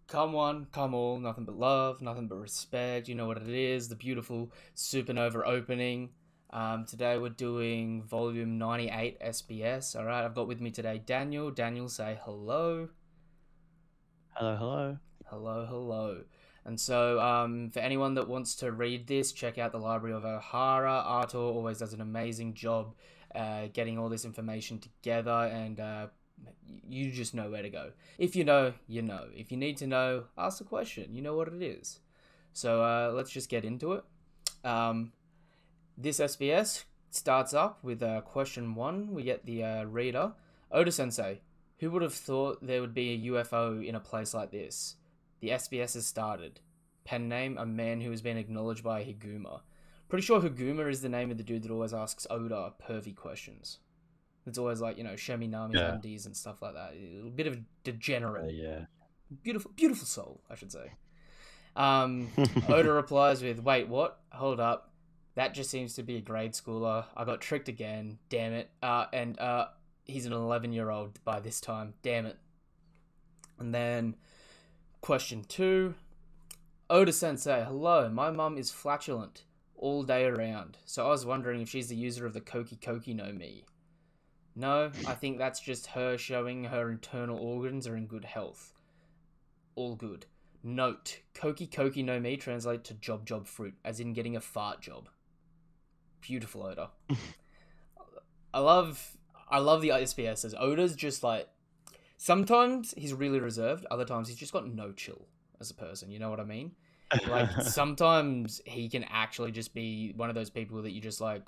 Come one, come all, nothing but love, nothing but respect. You know what it is, the beautiful Supernova opening. Today we're doing volume 98 SBS. All right, I've got with me today Daniel. Daniel, say hello. Hello, hello. Hello, hello. And so, for anyone that wants to read this, check out the Library of O'Hara. Artur always does an amazing job getting all this information together, and you just know where to go. If you know, you know. If you need to know, ask the question. You know what it is. So let's just get into it. This SBS starts up with question one. We get the reader, Oda Sensei. Who would have thought there would be a UFO in a place like this? The SBS has started. Pen name, a man who has been acknowledged by Higuma. Pretty sure Higuma is the name of the dude that always asks Oda pervy questions. It's always like, show me Nami's Yeah. undies and stuff like that. A bit of a degenerate. Yeah. Beautiful soul, I should say. Oda replies with, wait, what? Hold up. That just seems to be a grade schooler. I got tricked again. Damn it. And he's an 11-year-old by this time. Damn it. And then question 2. Oda Sensei, hello. My mum is flatulent all day around. So I was wondering if she's the user of the Koki no Mi. No, I think that's just her showing her internal organs are in good health. All good. Note, Koki no Mi translate to job fruit, as in getting a fart job. Beautiful Oda. I love the SBS as Oda's just like, sometimes he's really reserved, other times he's just got no chill as a person, you know what I mean? Like, sometimes he can actually just be one of those people that you just like,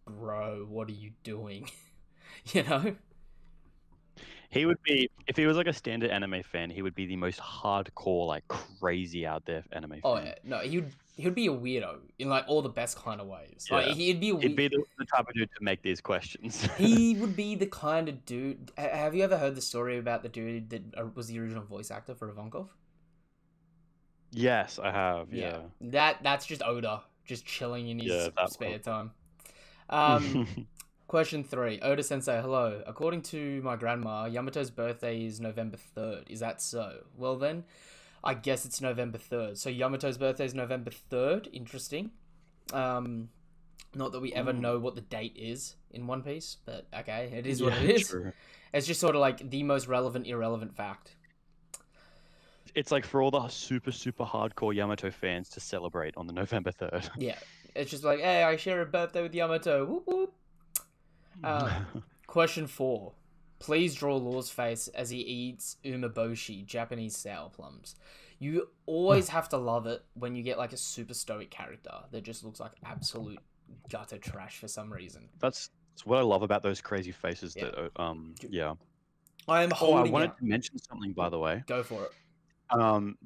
bro, what are you doing? You know? He would be, if he was like a standard anime fan, he would be the most hardcore, like crazy out there anime Oh fan. yeah, no, he'd be a weirdo in like all the best kind of ways. Yeah. Like he'd be the type of dude to make these questions. He would be the kind of dude. Have you ever heard the story about the dude that was the original voice actor for Ivankov? Yes, I have. Yeah. That's just Oda, just chilling in his spare time. one. Question 3. Oda Sensei, hello. According to my grandma, Yamato's birthday is November 3rd. Is that so? Well then, I guess it's November 3rd. So Yamato's birthday is November 3rd. Interesting. Not that we ever know what the date is in One Piece, but okay, it is what it is. True. It's just sort of like the most irrelevant fact. It's like for all the super hardcore Yamato fans to celebrate on the November 3rd. Yeah, it's just like, hey, I share a birthday with Yamato. Whoop whoop. Question 4. Please draw Law's face as he eats umeboshi, Japanese sour plums. You always have to love it when you get like a super stoic character that just looks like absolute gutter trash for some reason. That's what I love about those crazy faces. Yeah. Yeah. I am I holding wanted out. to mention something, by the way. Go for it.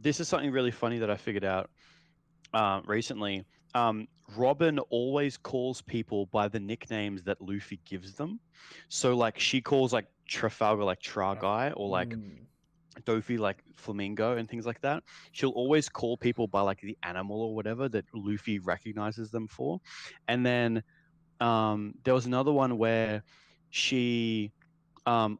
This is something really funny that I figured out recently. Robin always calls people by the nicknames that Luffy gives them. So like she calls like Trafalgar like Tra Guy, or like Dofi like Flamingo and things like that. She'll always call people by like the animal or whatever that Luffy recognizes them for. And then there was another one where she when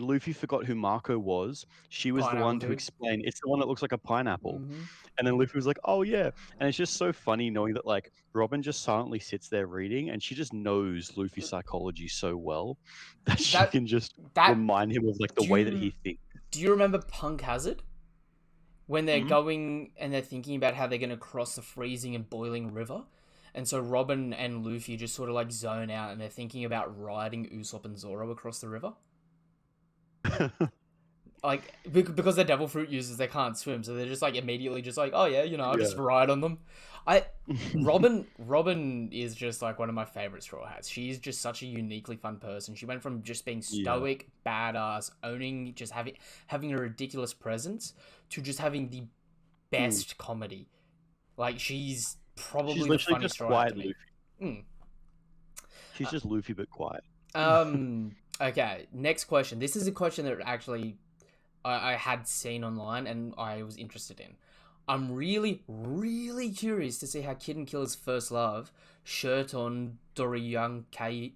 Luffy forgot who Marco was, she was the one to explain it's the one that looks like a pineapple. Mm-hmm. And then Luffy was like, oh yeah. And it's just so funny knowing that like Robin just silently sits there reading and she just knows Luffy's psychology so well that she can just remind him of like the way that he thinks. Do you remember Punk Hazard? When they're going and they're thinking about how they're going to cross the freezing and boiling river? And so Robin and Luffy just sort of like zone out and they're thinking about riding Usopp and Zoro across the river. Like, because they're devil fruit users, they can't swim, so they're just like immediately just like, oh yeah, I'll just ride on them. Robin is just like one of my favorite Straw Hats. She's just such a uniquely fun person. She went from just being stoic, badass, owning, just having a ridiculous presence, to just having the best comedy. Like, she's probably the funniest Straw Hat to me. She's just Luffy but quiet. Okay, next question. This is a question that actually I had seen online and I was interested in. I'm really, really curious to see how Kid Killer's first love, shirt on Doruyanakia,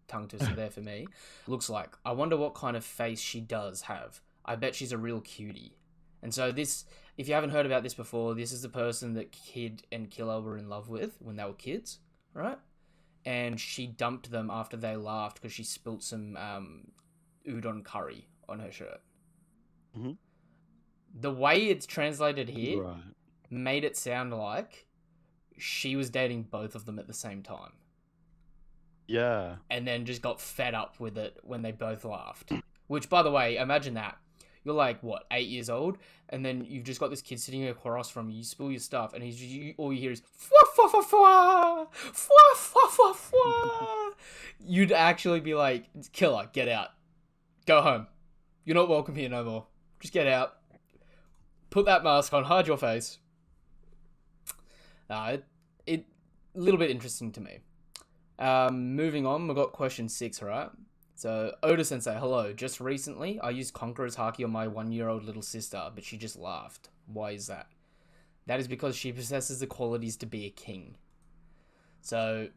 tongue twister there for me. Looks like. I wonder what kind of face she does have. I bet she's a real cutie. And so this, if you haven't heard about this before, this is the person that Kid and Killer were in love with when they were kids, right? And she dumped them after they laughed because she spilt some udon curry on her shirt. Mm-hmm. The way it's translated here Right. made it sound like she was dating both of them at the same time. Yeah. And then just got fed up with it when they both laughed. Which, by the way, imagine that. You're like, what, 8 years old? And then you've just got this kid sitting across from you, you spill your stuff, and all you hear is, fwa, fwa, fwa, fwa, fwa, fwa, fwa, fwa. You'd actually be like, Killer, get out. Go home. You're not welcome here no more. Just get out. Put that mask on, hide your face. It a little bit interesting to me. Moving on, we've got question 6, right? So, Oda Sensei, hello. Just recently, I used Conqueror's Haki on my 1-year-old little sister, but she just laughed. Why is that? That is because she possesses the qualities to be a king. So,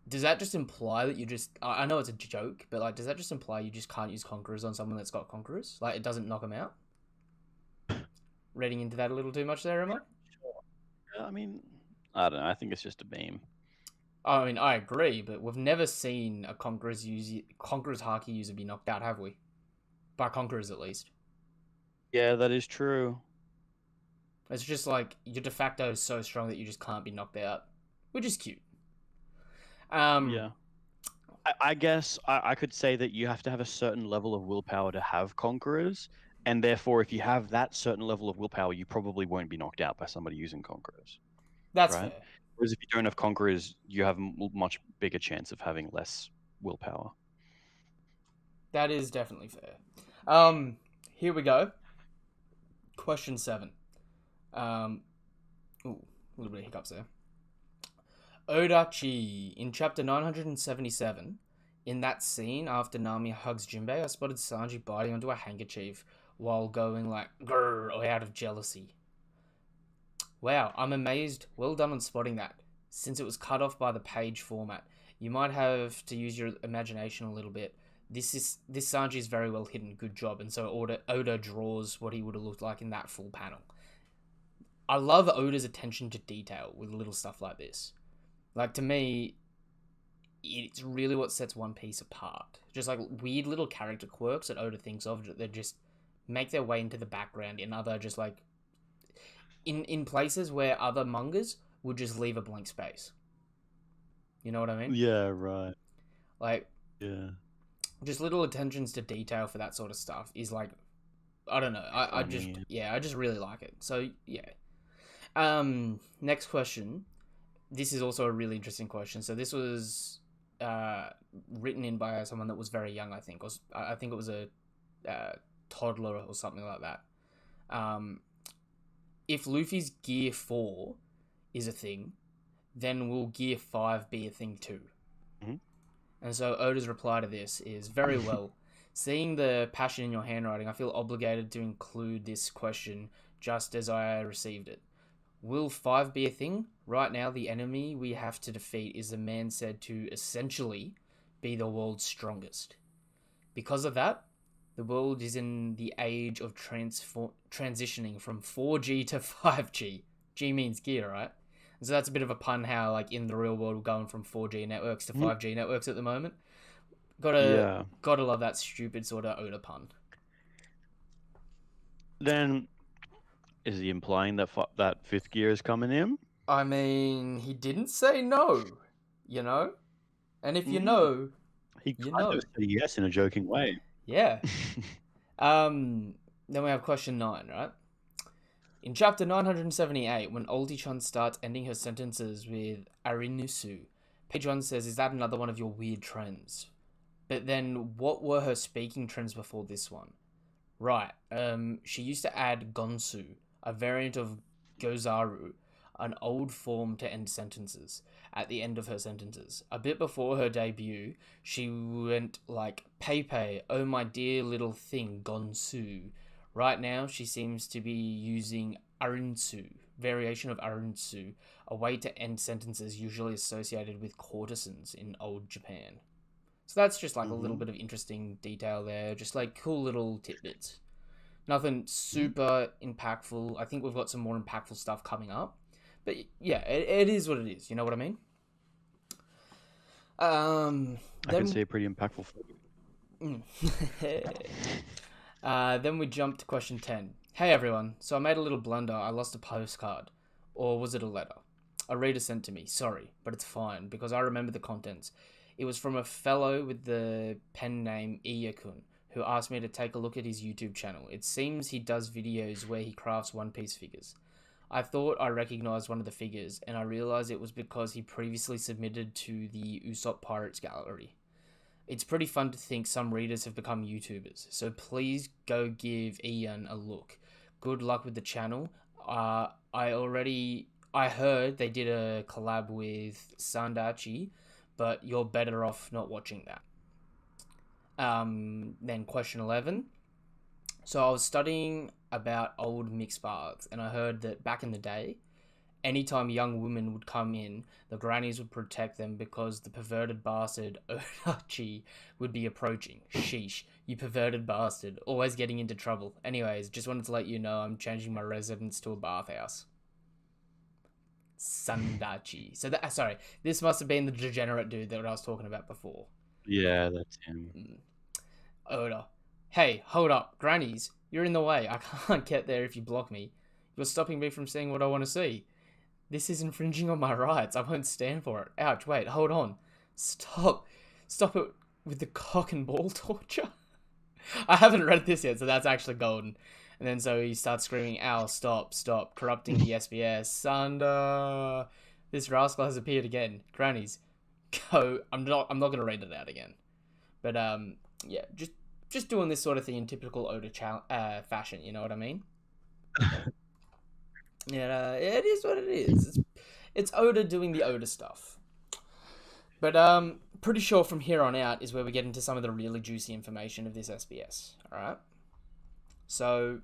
does that just imply that you just... I know it's a joke, but like, does that just imply you just can't use Conquerors on someone that's got Conquerors? Like, it doesn't knock them out? Reading into that a little too much there, am I? I mean, I don't know. I think it's just a meme. I mean, I agree, but we've never seen a Conqueror's Haki user be knocked out, have we? By Conquerors, at least. Yeah, that is true. It's just like, your de facto is so strong that you just can't be knocked out. Which is cute. Yeah. I guess I could say that you have to have a certain level of willpower to have Conquerors, and therefore, if you have that certain level of willpower, you probably won't be knocked out by somebody using Conquerors. That's right? fair. Whereas if you don't have Conquerors, you have a much bigger chance of having less willpower. That is definitely fair. Here we go. Question 7. Ooh, a little bit of hiccups there. Odachi, in chapter 977, in that scene after Nami hugs Jinbei, I spotted Sanji biting onto a handkerchief while going like grrr or out of jealousy. Wow, I'm amazed. Well done on spotting that. Since it was cut off by the page format, you might have to use your imagination a little bit. This Sanji is very well hidden. Good job. And so Oda draws what he would have looked like in that full panel. I love Oda's attention to detail with little stuff like this. Like, to me, it's really what sets One Piece apart. Just like weird little character quirks that Oda thinks of that just make their way into the background in other just like in places where other mangas would just leave a blank space. You know what I mean? Yeah, right. Like, yeah, just little attentions to detail for that sort of stuff is like, I don't know. I just really like it. So yeah. Next question. This is also a really interesting question. So this was written in by someone that was very young, I think. I think it was a toddler or something like that. If Luffy's Gear 4 is a thing, then will Gear 5 be a thing too? Mm-hmm. And so Oda's reply to this is, very well. Seeing the passion in your handwriting, I feel obligated to include this question just as I received it. Will 5 be a thing? Right now, the enemy we have to defeat is a man said to essentially be the world's strongest. Because of that, the world is in the age of transitioning from 4G to 5G. G means gear, right? And so that's a bit of a pun how, like, in the real world, we're going from 4G networks to 5G networks at the moment. Gotta love that stupid sort of Oda pun. Then, is he implying that that 5th gear is coming in? I mean, he didn't say no, you know? And if you know, he you kind know. of said yes in a joking way. Yeah. Then we have question 9, right? In chapter 978, when Oldie-chan starts ending her sentences with Arinusu, page 1 says, is that another one of your weird trends? But then, what were her speaking trends before this one? Right, she used to add Gonsu, a variant of Gozaru, an old form to end sentences, at the end of her sentences. A bit before her debut, she went like, Pepe, oh my dear little thing, Gonsu. Right now, she seems to be using Arunsu, variation of Arunsu, a way to end sentences usually associated with courtesans in old Japan. So that's just like a little Mm-hmm. bit of interesting detail there, just like cool little tidbits. Nothing Mm-hmm. super impactful. I think we've got some more impactful stuff coming up. But yeah, it is what it is. You know what I mean? I can Then see a pretty impactful. then we jump to question 10. Hey everyone, so I made a little blunder. I lost a postcard. Or was it a letter? A reader sent to me. Sorry, but it's fine because I remember the contents. It was from a fellow with the pen name Iyakun, who asked me to take a look at his YouTube channel. It seems he does videos where he crafts One Piece figures. I thought I recognized one of the figures, and I realized it was because he previously submitted to the Usopp Pirates Gallery. It's pretty fun to think some readers have become YouTubers, so please go give Ian a look. Good luck with the channel. I heard they did a collab with Sandachi, but you're better off not watching that. Then question 11. So I was studying about old mixed baths, and I heard that back in the day, anytime young women would come in, the grannies would protect them because the perverted bastard Odachi would be approaching. Sheesh, you perverted bastard, always getting into trouble. Anyways, just wanted to let you know I'm changing my residence to a bathhouse. Sandachi. So that sorry, this must have been the degenerate dude that I was talking about before. Yeah, that's him. Oda. Hey, hold up, grannies, you're in the way. I can't get there if you block me. You're stopping me from seeing what I want to see. This is infringing on my rights. I won't stand for it. Ouch, wait, hold on. Stop. Stop it with the cock and ball torture. I haven't read this yet, so that's actually golden. And then so he starts screaming, ow, stop, stop, corrupting the SBS. Sunder. This rascal has appeared again. Grannies. Go. I'm not gonna read it out again. But yeah, just doing this sort of thing in typical Oda fashion, you know what I mean? Yeah, it is what it is. It's Oda doing the Oda stuff. But pretty sure from here on out is where we get into some of the really juicy information of this SBS. All right. So,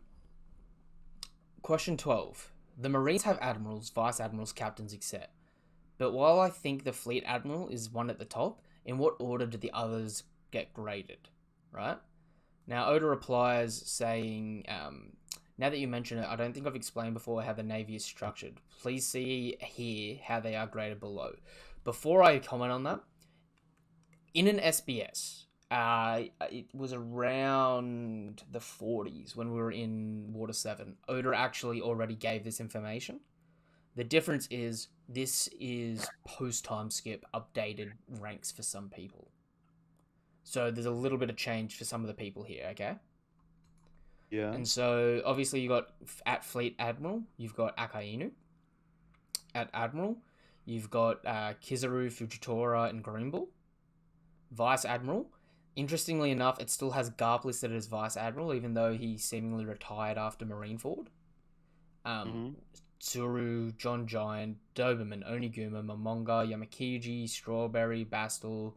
question 12. The Marines have admirals, vice admirals, captains, etc. But while I think the fleet admiral is one at the top, in what order do the others get graded? Right. Now Oda replies saying, now that you mention it, I don't think I've explained before how the Navy is structured. Please see here how they are graded below. Before I comment on that, in an SBS, it was around the 40s when we were in Water 7. Oda actually already gave this information. The difference is this is post-time skip updated ranks for some people. So there's a little bit of change for some of the people here, okay? Yeah. And so, obviously, you got at Fleet Admiral, you've got Akainu. At Admiral, you've got Kizaru, Fujitora, and Greenbull. Vice Admiral, interestingly enough, it still has Garp listed as Vice Admiral, even though he seemingly retired after Marineford. Tsuru, John Giant, Doberman, Oniguma, Momonga, Yamakiji, Strawberry, Bastel,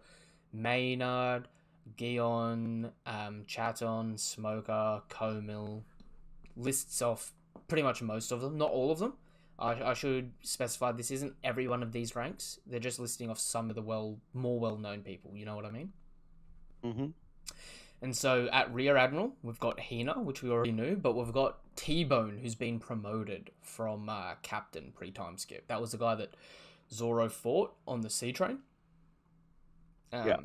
Maynard, Gion, Chaton, Smoker, Comil, lists off pretty much most of them, not all of them. I should specify this isn't every one of these ranks. They're just listing off some of the more well-known people. You know what I mean? Mm-hmm. And so at Rear Admiral, we've got Hina, which we already knew, but we've got T-Bone, who's been promoted from Captain pre-time skip. That was the guy that Zoro fought on the sea train. Yeah.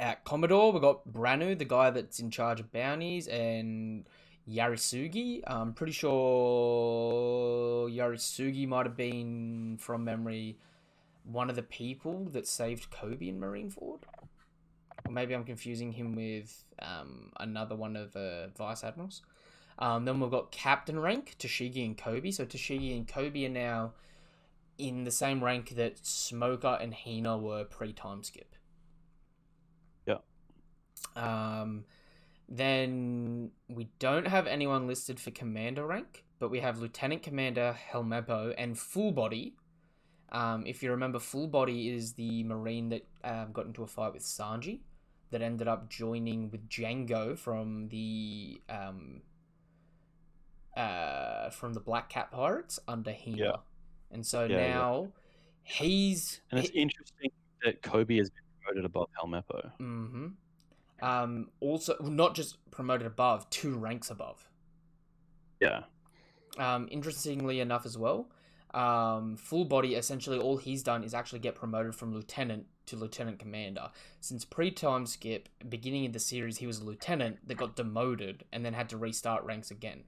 At Commodore, we've got Branu, the guy that's in charge of bounties, and Yarisugi. I'm pretty sure Yarisugi might have been, from memory, one of the people that saved Kobe in Marineford. Or maybe I'm confusing him with another one of the Vice Admirals. Then we've got Captain rank, Toshigi and Kobe. So Toshigi and Kobe are now in the same rank that Smoker and Hina were pre-time skip. Yeah. Then we don't have anyone listed for Commander rank, but we have Lieutenant Commander Helmeppo and Full Body. If you remember, Full Body is the Marine that got into a fight with Sanji, that ended up joining with Django from the Black Cat Pirates under Hina. Yeah. And so now he's... And it's interesting that Kobe has been promoted above Helmeppo. Also, not just promoted above, 2 ranks above. Yeah. Interestingly enough as well, full body, essentially all he's done is actually get promoted from lieutenant to lieutenant commander. Since pre-time skip, beginning of the series, he was a lieutenant that got demoted and then had to restart ranks again.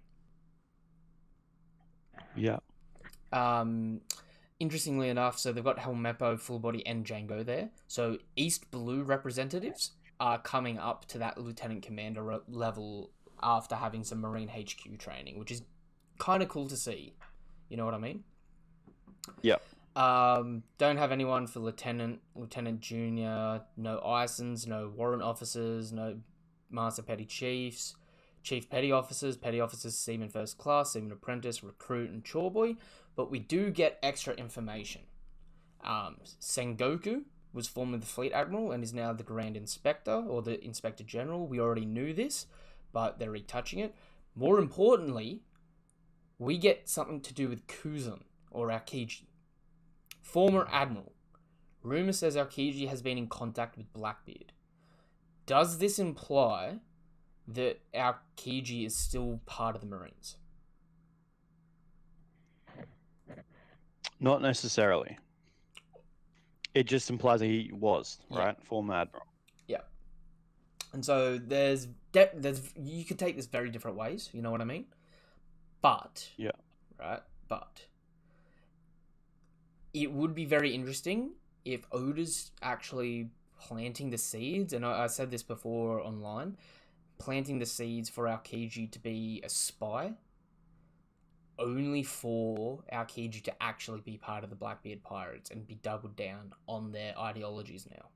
Yeah. Interestingly enough, so they've got Helmeppo, full body, and Django there. So East Blue representatives are coming up to that lieutenant commander level after having some Marine HQ training, which is kind of cool to see. You know what I mean? Yeah. Don't have anyone for lieutenant junior, no Isons, no warrant officers, no master petty chiefs, chief petty officers, seaman first class, seaman apprentice, recruit, and choreboy. But we do get extra information. Sengoku was formerly the fleet admiral and is now the grand inspector or the inspector general. We already knew this, but they're retouching it. More importantly, we get something to do with Kuzan or Aokiji. Former admiral. Rumor says Aokiji has been in contact with Blackbeard. Does this imply that Aokiji is still part of the Marines? Not necessarily. It just implies that he was, right? Former admiral. Yeah. And so there's you could take this very different ways, you know what I mean? But yeah. Right? But it would be very interesting if Oda's actually planting the seeds, and I said this before online, planting the seeds for Aokiji to be a spy, only for Aokiji to actually be part of the Blackbeard Pirates and be doubled down on their ideologies now.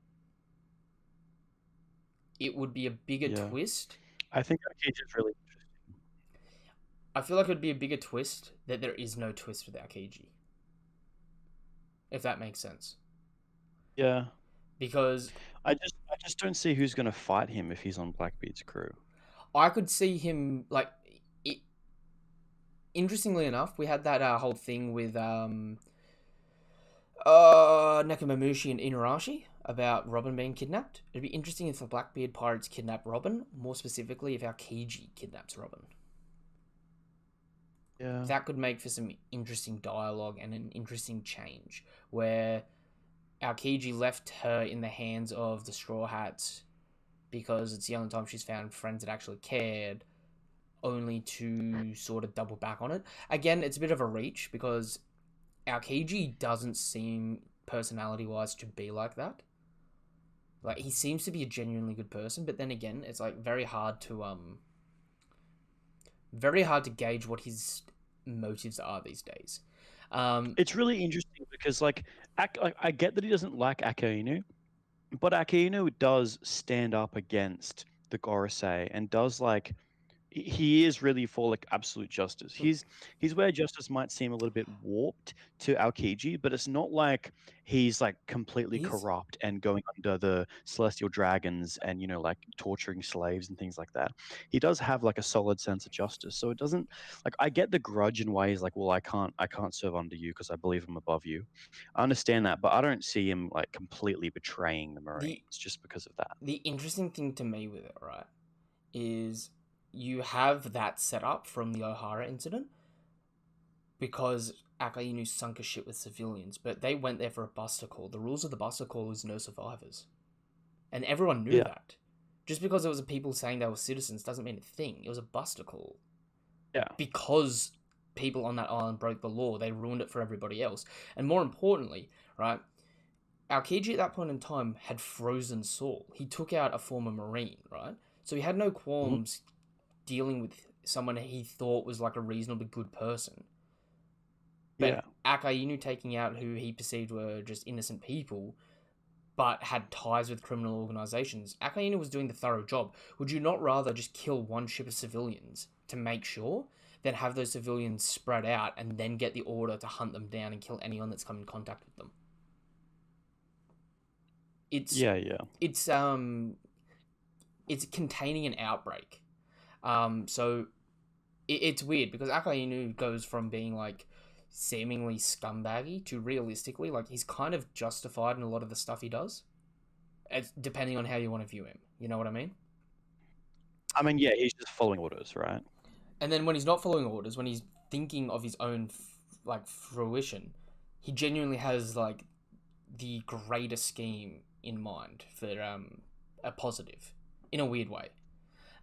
It would be a bigger twist. I think Aokiji is really interesting. I feel like it would be a bigger twist that there is no twist with Aokiji. If that makes sense. Yeah. Because I just don't see who's going to fight him if he's on Blackbeard's crew. I could see him, like, interestingly enough, we had that whole thing with Nekomamushi and Inarashi about Robin being kidnapped. It'd be interesting if the Blackbeard Pirates kidnap Robin, more specifically if Aokiji kidnaps Robin. Yeah. That could make for some interesting dialogue and an interesting change, where Aokiji left her in the hands of the Straw Hats because it's the only time she's found friends that actually cared, only to sort of double back on it. Again, it's a bit of a reach because Aokiji doesn't seem, personality-wise, to be like that. Like, he seems to be a genuinely good person, but then again, it's like very hard to gauge what his motives are these days. It's really interesting because, like, I get that he doesn't like Akainu, but Akainu does stand up against the Gorosei and does, like, he is really for, like, absolute justice. He's where justice might seem a little bit warped to Aokiji, but it's not like he's, like, completely corrupt and going under the celestial dragons and, you know, like, torturing slaves and things like that. He does have, like, a solid sense of justice. So it doesn't, like, I get the grudge in ways like, well, I can't serve under you because I believe I'm above you. I understand that, but I don't see him, like, completely betraying the Marines just because of that. The interesting thing to me with it, right, is you have that set up from the O'Hara incident because Akainu sunk a ship with civilians, but they went there for a buster call. The rules of the buster call is no survivors. And everyone knew that. Just because it was people saying they were citizens doesn't mean a thing. It was a buster call. Yeah. Because people on that island broke the law, they ruined it for everybody else. And more importantly, right, Aokiji at that point in time had frozen Saul. He took out a former Marine, right? So he had no qualms dealing with someone he thought was like a reasonably good person. But Akainu taking out who he perceived were just innocent people, but had ties with criminal organizations, Akainu was doing the thorough job. Would you not rather just kill one ship of civilians to make sure, than have those civilians spread out and then get the order to hunt them down and kill anyone that's come in contact with them? It's containing an outbreak. So it's weird because Akainu goes from being like seemingly scumbaggy to realistically, like, he's kind of justified in a lot of the stuff he does. It's depending on how you want to view him. You know what I mean? I mean, yeah, he's just following orders, right? And then when he's not following orders, when he's thinking of his own like fruition, he genuinely has like the greater scheme in mind for a positive, in a weird way.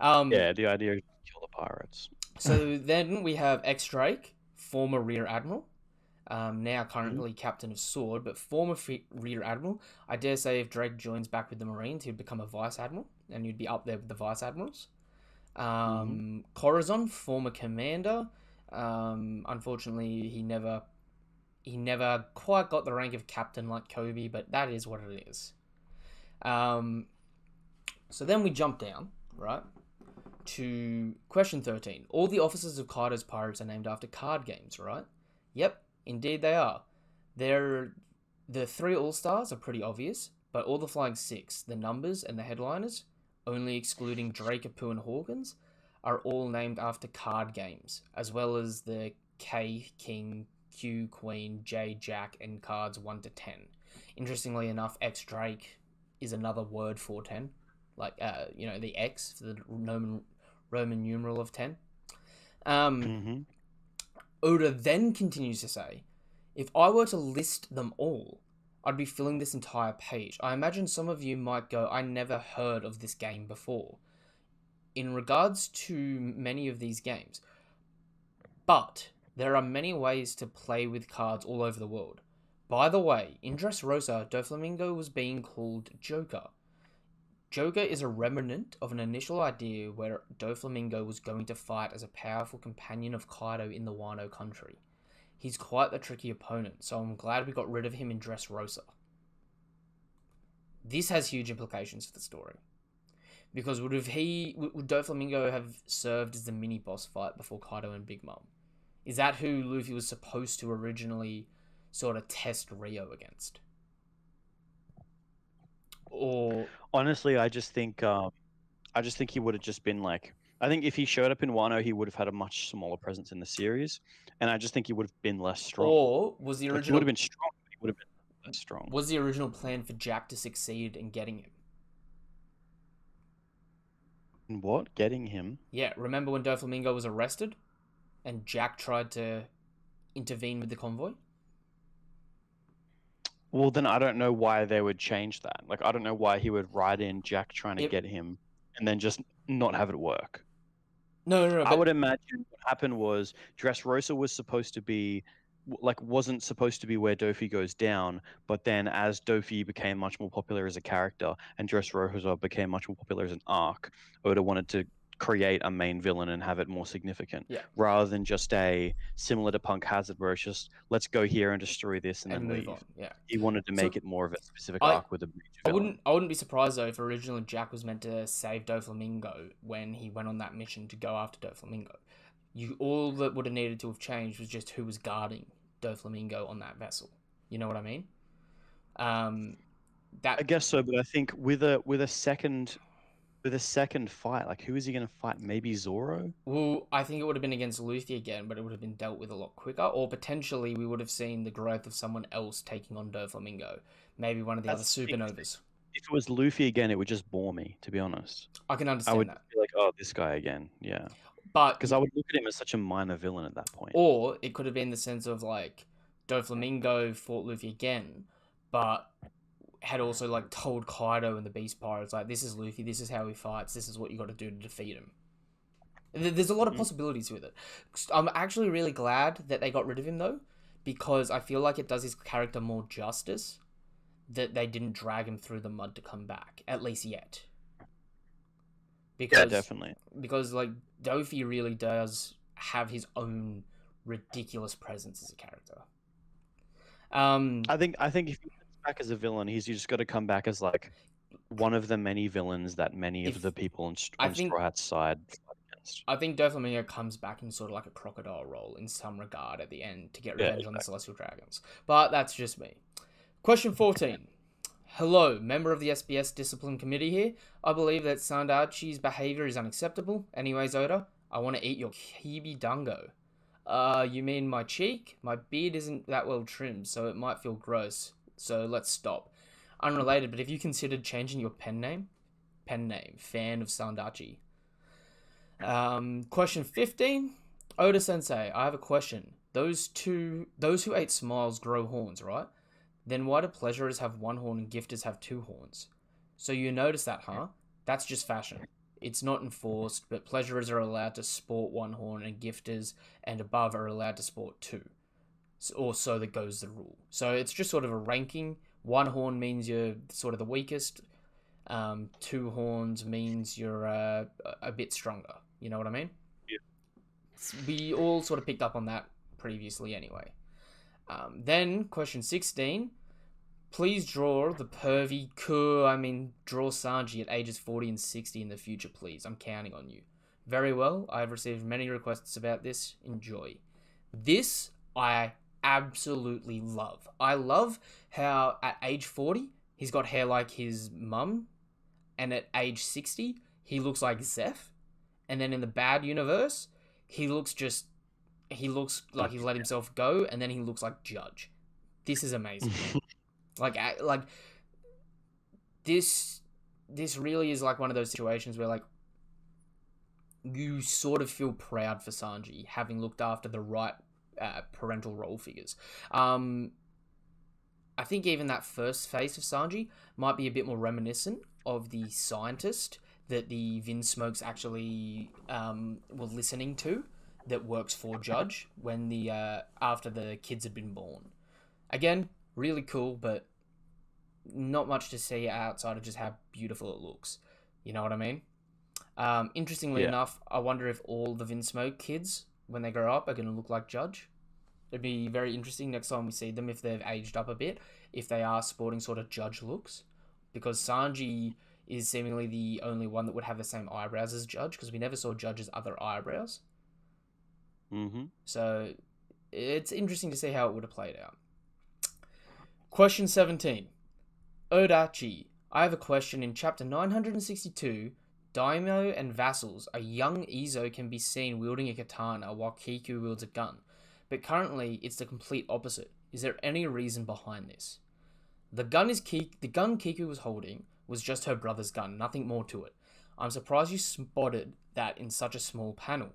Yeah, the idea is to kill the pirates. So then we have X Drake, former Rear Admiral, now Mhm. currently Captain of Sword, but former Rear Admiral. I dare say if Drake joins back with the Marines, he'd become a Vice Admiral, and you'd be up there with the Vice Admirals. Corazon, former Commander. Unfortunately, he never quite got the rank of Captain like Kobe, but that is what it is. So then we jump down, right, to question 13. All the officers of Kaido's pirates are named after card games, right? Yep, indeed they are. The 3 All-Stars are pretty obvious, but all the Flying 6, the numbers and the headliners, only excluding Drake, Apu, and Hawkins, are all named after card games, as well as the K, King, Q, Queen, J, Jack, and cards 1 to 10. Interestingly enough, X Drake is another word for 10. Like, the X, for the Roman numeral of 10. Oda then continues to say, if I were to list them all, I'd be filling this entire page. I imagine some of you might go, I never heard of this game before. In regards to many of these games. But there are many ways to play with cards all over the world. By the way, in Dressrosa, Doflamingo was being called Joker. Joker is a remnant of an initial idea where Doflamingo was going to fight as a powerful companion of Kaido in the Wano country. He's quite the tricky opponent, so I'm glad we got rid of him in Dressrosa. This has huge implications for the story. Because would Doflamingo have served as the mini boss fight before Kaido and Big Mom? Is that who Luffy was supposed to originally sort of test Rio against? Or Honestly, I just think he would have just been like. I think if he showed up in Wano, he would have had a much smaller presence in the series, and I just think he would have been less strong. Or was the Like, he original would have been strong, but he would have been less strong. was the original plan for Jack to succeed in getting him? And what? Getting him? Yeah, remember when Doflamingo was arrested and Jack tried to intervene with the convoy? Well, then I don't know why they would change that. Like, I don't know why he would ride in Jack trying to It- get him and then just not have it work. No, I but would imagine what happened was Dressrosa was supposed to be wasn't supposed to be where Dofi goes down, but then as Dofi became much more popular as a character and Dressrosa became much more popular as an arc, Oda wanted to create a main villain and have it more significant, yeah, rather than just a similar to Punk Hazard where it's just let's go here and destroy this and and then move leave. on. Yeah. He wanted to So make it more of a specific I arc with a major villain. I wouldn't be surprised though if originally Jack was meant to save Doflamingo when he went on that mission to go after Doflamingo. All that would have needed to have changed was just who was guarding Doflamingo on that vessel. You know what I mean? I guess so, but I think with a second fight, like who is he going to fight? Maybe Zoro? Well, I think it would have been against Luffy again, but it would have been dealt with a lot quicker. Or potentially we would have seen the growth of someone else taking on Doflamingo. Maybe one of the other That's the thing. supernovas. If it was Luffy again, it would just bore me, to be honest. I can I understand would that. be like, oh, this guy again. Yeah. But Because I would look at him as such a minor villain at that point. or it could have been the sense of like Doflamingo fought Luffy again, but had also like told Kaido and the Beast Pirates like, this is Luffy, this is how he fights, this is what you got to do to defeat him. There's a lot of possibilities with it. I'm actually really glad that they got rid of him though, because I feel like it does his character more justice that they didn't drag him through the mud to come back, at least yet. Because, Yeah, definitely. Because like Dofi really does have his own ridiculous presence as a character. I think if he comes back as a villain, he's just got to come back as like one of the many villains that many of the people on Straw Hat's side fight against. I think Doflamingo comes back in sort of like a crocodile role in some regard at the end to get revenge on the Celestial Dragons. But that's just me. Question 14. Hello, member of the SBS Discipline Committee here. I believe that Sandachi's behavior is unacceptable. Anyways, Oda, I want to eat your kibi dango. You mean my cheek? My beard isn't that well trimmed, so it might feel gross. So let's stop. Unrelated, but have you considered changing your pen name? Fan of Sandachi. Question 15. Oda Sensei, I have a question. Those who ate smiles grow horns, right? Then why do pleasurers have one horn and gifters have two horns? So you notice that, huh? That's just fashion. It's not enforced, but pleasurers are allowed to sport one horn and gifters and above are allowed to sport two. Or so that goes the rule. So it's just sort of a ranking. One horn means you're sort of the weakest. Two horns means you're a bit stronger. You know what I mean? Yeah. We all sort of picked up on that previously anyway. Then, question 16. Please draw the pervy draw Sanji at ages 40 and 60 in the future, please. I'm counting on you. Very well. I've received many requests about this. Enjoy. This, I absolutely love. I love how at age 40, he's got hair like his mum, and at age 60, he looks like Zeph. And then in the bad universe, he looks like he's let himself go, and then he looks like Judge. This is amazing. like this really is like one of those situations where like you sort of feel proud for Sanji having looked after the right parental role figures. I think even that first face of Sanji might be a bit more reminiscent of the scientist that the Vinsmokes actually were listening to, that works for Judge when after the kids had been born. Again, really cool, but not much to see outside of just how beautiful it looks. You know what I mean? Interestingly enough, I wonder if all the Vinsmoke kids, when they grow up, are going to look like Judge. It'd be very interesting next time we see them if they've aged up a bit, if they are sporting sort of Judge looks. Because Sanji is seemingly the only one that would have the same eyebrows as Judge, because we never saw Judge's other eyebrows. Mm-hmm. So it's interesting to see how it would have played out. Question 17. Odachi, I have a question. In chapter 962, Daimyo and vassals, a young Izo can be seen wielding a katana while Kiku wields a gun. But currently, it's the complete opposite. Is there any reason behind this? The gun Kiku was holding was just her brother's gun, nothing more to it. I'm surprised you spotted that in such a small panel.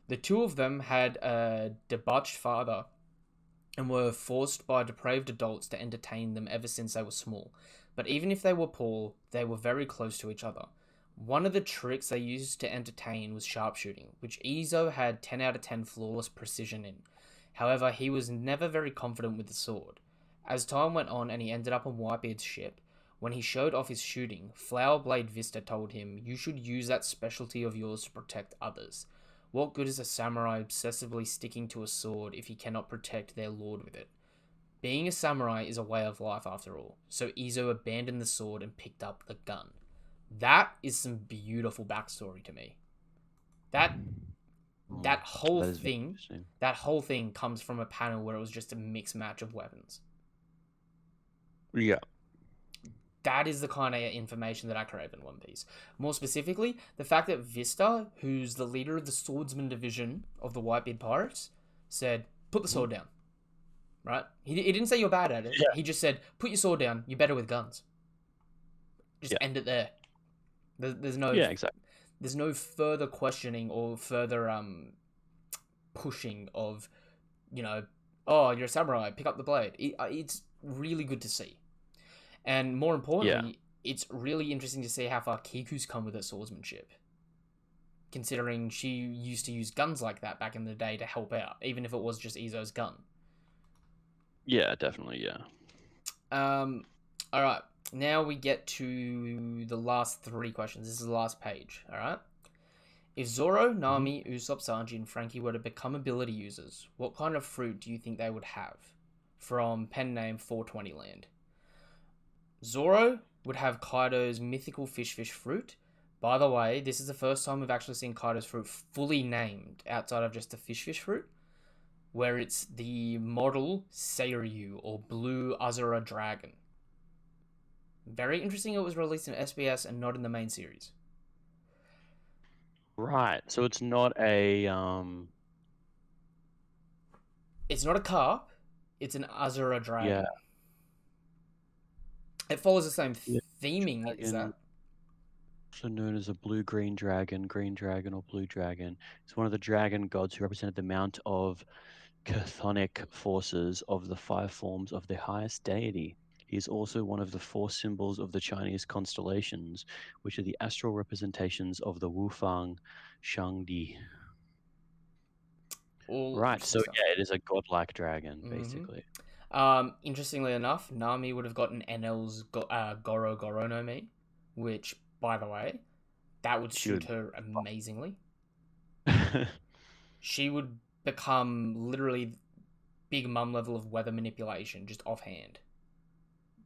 The two of them had a debauched father and were forced by depraved adults to entertain them ever since they were small. But even if they were poor, they were very close to each other. One of the tricks they used to entertain was sharpshooting, which Izo had 10 out of 10 flawless precision in. However, he was never very confident with the sword. As time went on and he ended up on Whitebeard's ship, when he showed off his shooting, Flower Blade Vista told him, "You should use that specialty of yours to protect others. What good is a samurai obsessively sticking to a sword if he cannot protect their lord with it? Being a samurai is a way of life after all, so Izo abandoned the sword and picked up the gun." That is some beautiful backstory to me. That whole thing comes from a panel where it was just a mixed match of weapons. Yeah. That is the kind of information that I crave in One Piece. More specifically, the fact that Vista, who's the leader of the swordsman division of the Whitebeard Pirates, said, "Put the sword down." Right? He didn't say you're bad at it. Yeah. He just said, "Put your sword down. You're better with guns." Just end it there. There's no exactly. There's no further questioning or further pushing of, oh, you're a samurai, pick up the blade. It's really good to see. And more importantly, it's really interesting to see how far Kiku's come with her swordsmanship. Considering she used to use guns like that back in the day to help out, even if it was just Izo's gun. Yeah, definitely, yeah. Alright, now we get to the last 3 questions. This is the last page, alright? If Zoro, Nami, Usopp, Sanji, and Frankie were to become ability users, what kind of fruit do you think they would have? From pen name 420 Land. Zoro would have Kaido's mythical fish fruit. By the way, this is the first time we've actually seen Kaido's fruit fully named outside of just the fish fruit, where it's the model Seiryu, or Blue Azura Dragon. Very interesting it was released in SBS and not in the main series. Right, so it's not a... It's not a carp, it's an Azura Dragon. Yeah. It follows the same Yeah, theming. Is dragon, that? also known as a blue-green dragon, green dragon, or blue dragon. It's one of the dragon gods who represented the mount of chthonic forces of the five forms of the highest deity. He is also one of the four symbols of the Chinese constellations, which are the astral representations of the Wufang Shangdi. All Right, interesting so stuff. yeah, it is a godlike dragon, Mm-hmm. basically. Interestingly enough, Nami would have gotten NL's Goro Goro no Mi, which, by the way, that would She suit would. her amazingly. She would become literally big mum level of weather manipulation just offhand.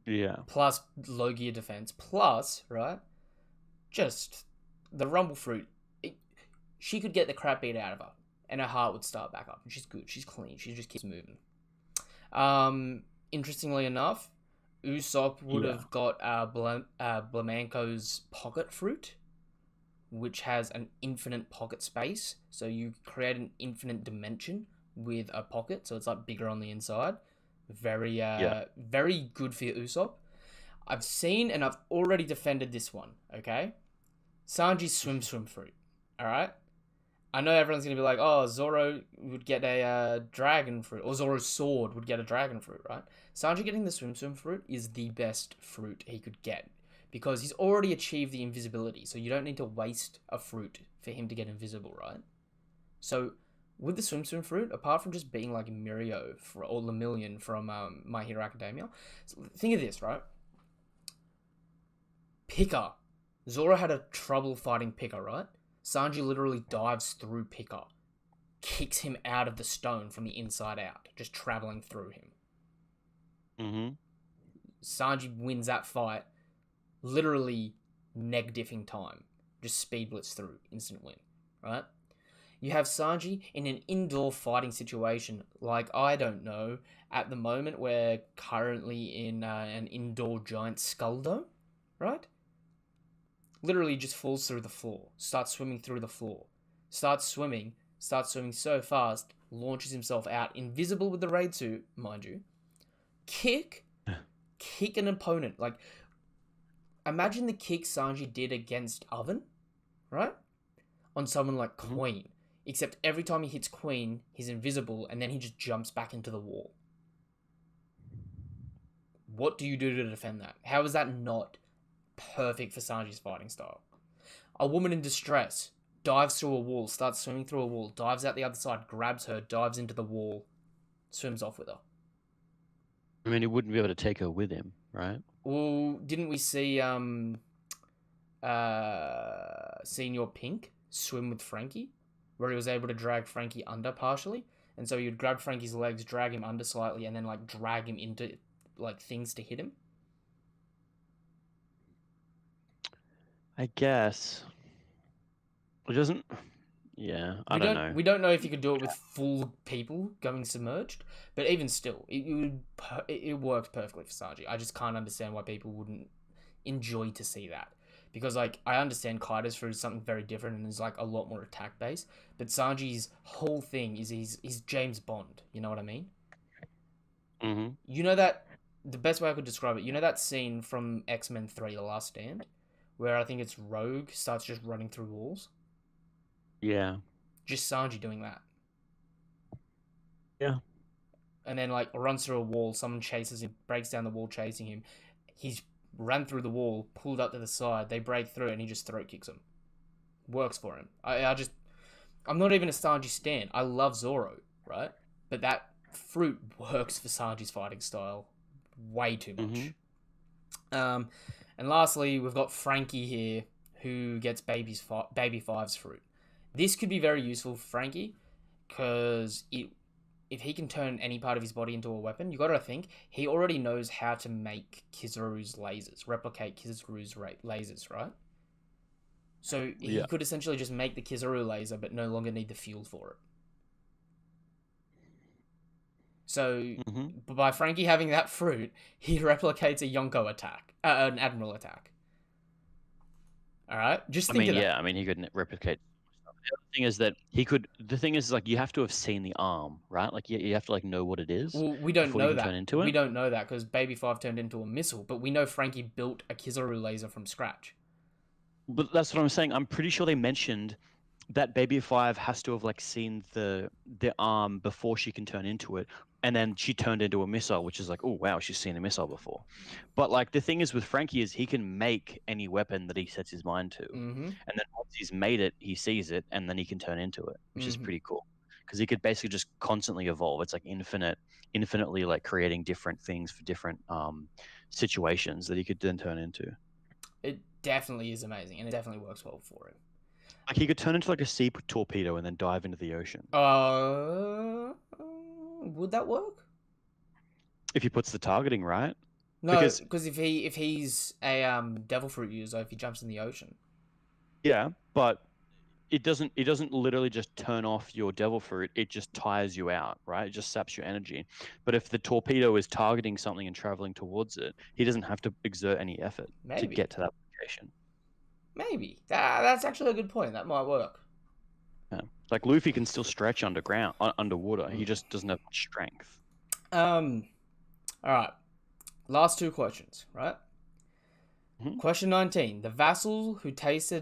Yeah. Plus low gear defense. Plus, right? Just the rumble fruit. She could get the crap beat out of her, and her heart would start back up. And she's good. She's clean. She just keeps moving. Interestingly enough, Usopp would Yeah. have got Blamanco's pocket fruit, which has an infinite pocket space. So you create an infinite dimension with a pocket, so it's like bigger on the inside. Very, Yeah. very good for Usopp. I've seen and I've already defended this one. Okay, Sanji's swim fruit. All right. I know everyone's gonna be like, "Oh, Zoro would get a dragon fruit, or Zoro's sword would get a dragon fruit, right?" Sanji getting the swim fruit is the best fruit he could get because he's already achieved the invisibility, so you don't need to waste a fruit for him to get invisible, right? So with the swim fruit, apart from just being like Mirio or Lemillion from My Hero Academia, so think of this, right? Pika. Zoro had a trouble fighting Pika, right? Sanji literally dives through Pika, kicks him out of the stone from the inside out, just traveling through him. Mm-hmm. Sanji wins that fight, literally neg diffing time. Just speed blitz through, instant win, right? You have Sanji in an indoor fighting situation, like, I don't know, at the moment we're currently in an indoor giant skull dome, right? Literally just falls through the floor, starts swimming through the floor, starts swimming so fast, launches himself out, invisible with the raid suit, mind you, kick an opponent. Like, imagine the kick Sanji did against Oven, right? On someone like Mm-hmm. Queen. Except every time he hits Queen, he's invisible, and then he just jumps back into the wall. What do you do to defend that? How is that not perfect for Sanji's fighting style? A woman in distress dives through a wall, starts swimming through a wall, dives out the other side, grabs her, dives into the wall, swims off with her. I mean, he wouldn't be able to take her with him, right? Well, didn't we see Senior Pink swim with Frankie, where he was able to drag Frankie under partially, and so you'd grab Frankie's legs, drag him under slightly, and then like drag him into like things to hit him. I guess. It doesn't. Yeah, I don't know. We don't know if you could do it with full people going submerged, but even still, it works perfectly for Sanji. I just can't understand why people wouldn't enjoy to see that, because like I understand Kaido's fruit is something very different and is like a lot more attack based, but Sanji's whole thing is he's James Bond. You know what I mean? Mm-hmm. You know that the best way I could describe it. You know that scene from X-Men 3: The Last Stand, where I think it's Rogue starts just running through walls. Yeah. Just Sanji doing that. Yeah. And then like runs through a wall, someone chases him, breaks down the wall chasing him. He's ran through the wall, pulled up to the side, they break through, and he just throat kicks him. Works for him. I'm not even a Sanji stan. I love Zoro, right? But that fruit works for Sanji's fighting style way too much. Mm-hmm. And lastly, we've got Frankie here, who gets Baby Five's fruit. This could be very useful for Frankie, because if he can turn any part of his body into a weapon, you gotta think, he already knows how to make Kizaru's lasers, replicate Kizaru's lasers, right? So he could essentially just make the Kizaru laser, but no longer need the fuel for it. So by Frankie having that fruit, he replicates a Yonko attack, an Admiral attack. All right, just think of that. I mean, he could replicate stuff thing is that he could. The thing is, like, you have to have seen the arm, right? Like, you have to like know what it is Well, we don't before you know can turn that. into We it. don't know that because Baby 5 turned into a missile, but we know Frankie built a Kizaru laser from scratch. But that's what I'm saying. I'm pretty sure they mentioned that Baby Five has to have like seen the arm before she can turn into it, and then she turned into a missile, which is like, oh wow, she's seen a missile before. But like the thing is with Frankie is he can make any weapon that he sets his mind to, Mm-hmm. and then once he's made it, he sees it, and then he can turn into it, which is Mm-hmm. pretty cool because he could basically just constantly evolve. It's like infinitely like creating different things for different situations that he could then turn into. It definitely is amazing, and it definitely works well for him. Like he could turn into like a sea torpedo and then dive into the ocean Would that work? if he puts the targeting right. No, Because because if he's a devil fruit user, if he jumps in the ocean, yeah, but it doesn't literally just turn off your devil fruit, it just tires you out, right? It just saps your energy. But if the torpedo is targeting something and traveling towards it, he doesn't have to exert any effort to maybe, get to that location. maybe that's actually a good point. That might work. Yeah. Like Luffy can still stretch underwater. He just doesn't have much strength. All right. Last two questions, right? Mhm. Question 19. The vassal who taste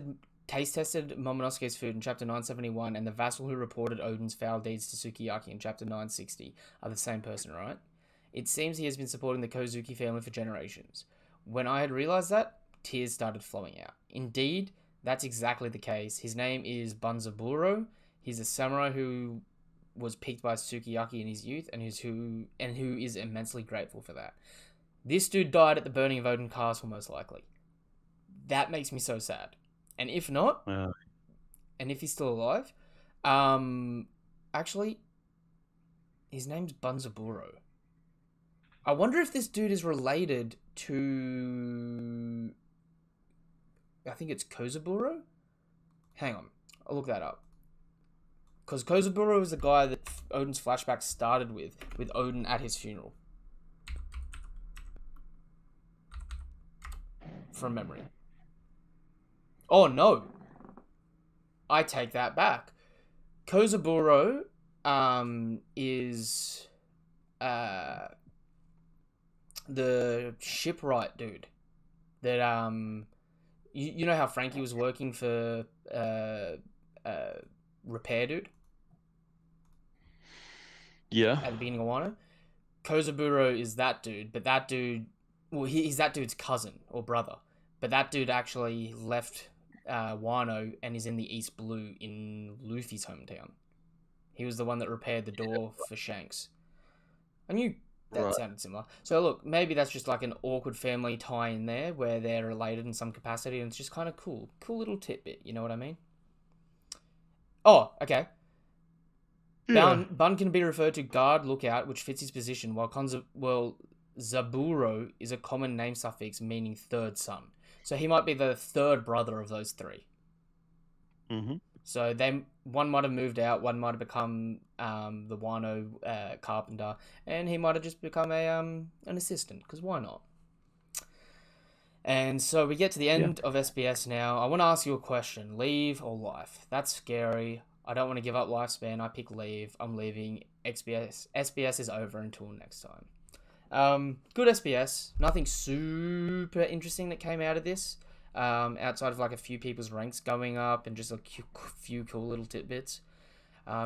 tested Momonosuke's food in chapter 971 and the vassal who reported Odin's foul deeds to Sukiyaki in chapter 960 are the same person, right? It seems he has been supporting the Kozuki family for generations. When I had realized that, tears started flowing out. Indeed, that's exactly the case. His name is Banzaburo. He's a samurai who was picked by Sukiyaki in his youth and who is immensely grateful for that. This dude died at the burning of Odin Castle, most likely. That makes me so sad. And if not, Uh, and if he's still alive, um, actually, his name's Bunzaburo. I wonder if this dude is related to. I think it's Kozaburo? Hang on, I'll look that up. Because Kozaburo is the guy that Odin's flashback started with Odin at his funeral. From memory. Oh no! I take that back. Kozaburo is the shipwright dude that you know how Frankie was working for repair dude yeah. at the beginning of Wano. Kozaburo is that dude, but that dude, well, he's that dude's cousin or brother, but that dude actually left Wano and is in the East Blue in Luffy's hometown. He was the one that repaired the door for Shanks. I knew that Right. sounded similar. So look, maybe that's just like an awkward family tie in there where they're related in some capacity, and it's just kind of cool, cool little tidbit. You know what I mean? Oh, okay. Yeah. Bun can be referred to guard, lookout, which fits his position, while Zaburo is a common name suffix meaning third son. So he might be the third brother of those three. Mm-hmm. So one might have moved out, one might have become the Wano carpenter, and he might have just become an assistant. Because why not? And so we get to the Yeah. end of SBS now. I want to ask you a question: leave or life? That's scary. I don't want to give up lifespan. I pick leave. I'm leaving. SBS is over until next time. Good SBS. Nothing super interesting that came out of this. Outside of like a few people's ranks going up and just a few cool little tidbits.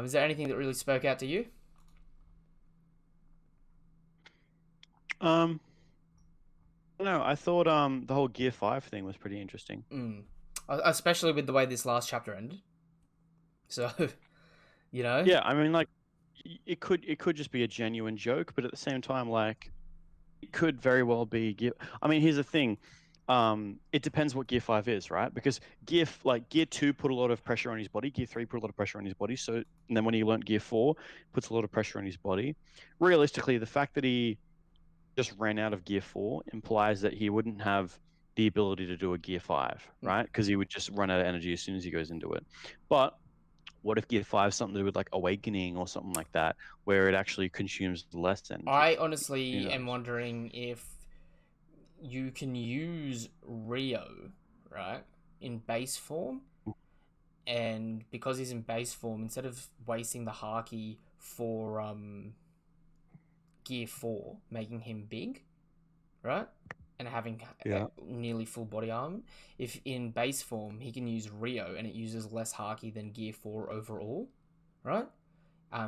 Is there anything that really spoke out to you? No, I thought the whole Gear 5 thing was pretty interesting. Especially with the way this last chapter ended. So, you know. Yeah, I mean, like, it could just be a genuine joke, but at the same time, like, it could very well be Gear. I mean, here's the thing. It depends what Gear 5 is, right? Because Gear 2 put a lot of pressure on his body. Gear 3 put a lot of pressure on his body. So, and then when he learned Gear 4, puts a lot of pressure on his body. Realistically, the fact that he just ran out of Gear 4 implies that he wouldn't have the ability to do a Gear 5, right? Because he would just run out of energy as soon as he goes into it. But what if Gear 5 is something to do with like awakening or something like that, where it actually consumes less energy? I Who honestly am knows? wondering if you can use Rio, right, in base form, and because he's in base form, instead of wasting the Haki for Gear 4, making him big, right? And having nearly full body armor, if in base form he can use Rio and it uses less Haki than Gear 4 overall, right?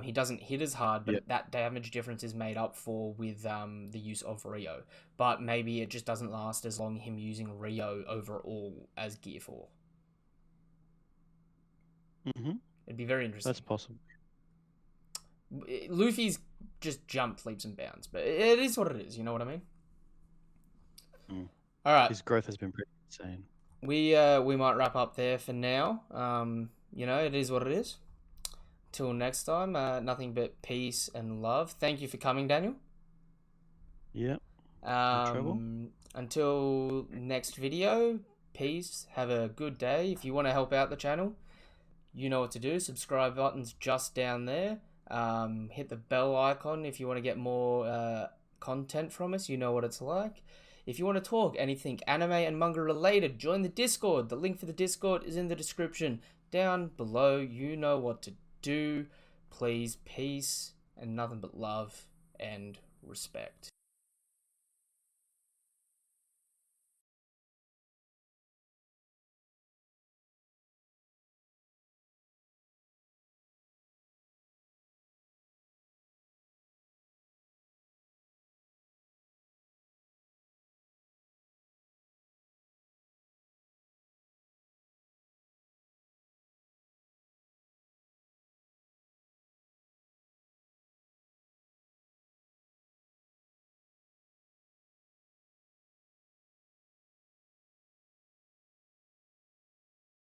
He doesn't hit as hard, but that damage difference is made up for with the use of Rio. But maybe it just doesn't last as long him using Rio overall as Gear 4. Mm-hmm. It'd be very interesting. That's possible. Luffy's just jumped leaps and bounds, but it is what it is. You know what I mean? All right. His growth has been pretty insane. We might wrap up there for now. It is what it is. Till next time, nothing but peace and love. Thank you for coming, Daniel. Yeah. No trouble. Until next video, peace. Have a good day. If you want to help out the channel, you know what to do. Subscribe button's just down there. Hit the bell icon if you want to get more content from us. You know what it's like. If you want to talk anything anime and manga related, join the Discord. The link for the Discord is in the description down below. You know what to do. Please, peace and nothing but love and respect.